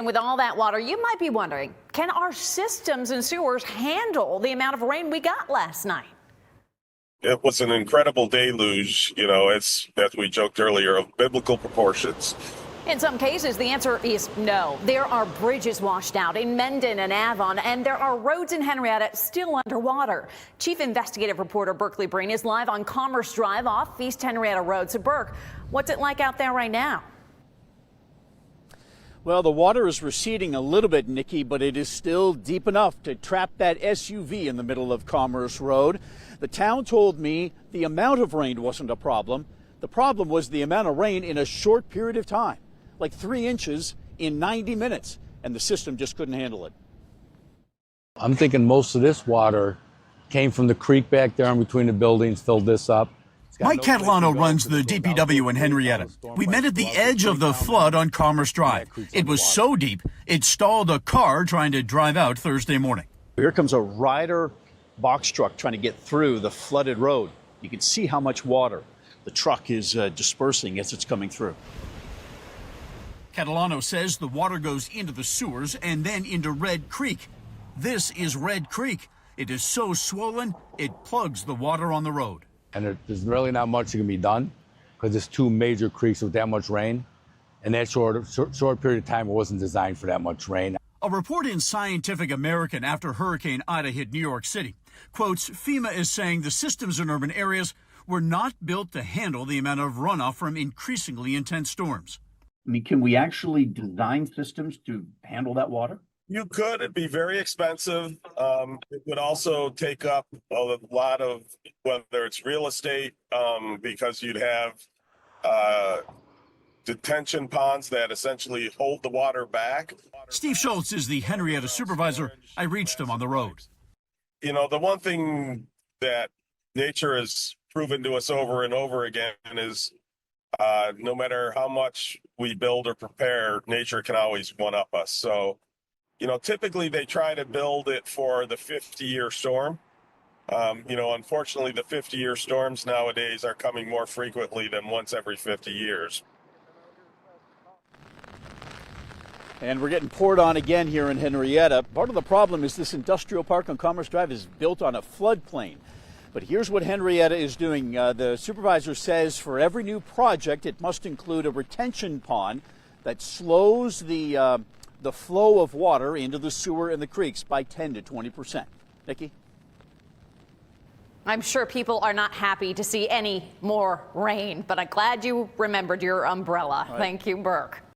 With all that water, you might be wondering, can our systems and sewers handle the amount of rain we got last night? It was an incredible deluge. It's, as we joked earlier, of biblical proportions. In some cases, the answer is no. There are bridges washed out in Mendon and Avon, and there are roads in Henrietta still underwater. Chief investigative reporter Berkeley Breen is live on Commerce Drive off East Henrietta Road. So, Burke, what's it like out there right now? Well, the water is receding a little bit, Nikki, but it is still deep enough to trap that SUV in the middle of Commerce Road. The town told me the amount of rain wasn't a problem. The problem was the amount of rain in a short period of time, like 3 inches in 90 minutes, and the system just couldn't handle it. I'm thinking most of this water came from the creek back there in between the buildings, filled this up. Mike Catalano runs the DPW in Henrietta. We met at the edge of the flood on Commerce Drive. It was so deep, it stalled a car trying to drive out Thursday morning. Here comes a Ryder box truck trying to get through the flooded road. You can see how much water the truck is dispersing as it's coming through. Catalano says the water goes into the sewers and then into Red Creek. This is Red Creek. It is so swollen, it plugs the water on the road. And there's really not much that can be done because there's two major creeks with that much rain. And that short period of time, it wasn't designed for that much rain. A report in Scientific American after Hurricane Ida hit New York City quotes FEMA as saying the systems in urban areas were not built to handle the amount of runoff from increasingly intense storms. I mean, can we actually design systems to handle that water? You could. It'd be very expensive. It would also take up a lot of, whether it's real estate, because you'd have detention ponds that essentially hold the water back. Steve Schultz is the Henrietta supervisor. I reached him on the road. The one thing that nature has proven to us over and over again is no matter how much we build or prepare, nature can always one-up us. So, typically they try to build it for the 50-year storm. Unfortunately, the 50-year storms nowadays are coming more frequently than once every 50 years. And we're getting poured on again here in Henrietta. Part of the problem is this industrial park on Commerce Drive is built on a floodplain. But here's what Henrietta is doing. The supervisor says for every new project, it must include a retention pond that slows the flow of water into the sewer and the creeks by 10 to 20%. Nikki? I'm sure people are not happy to see any more rain, but I'm glad you remembered your umbrella. Right. Thank you, Burke.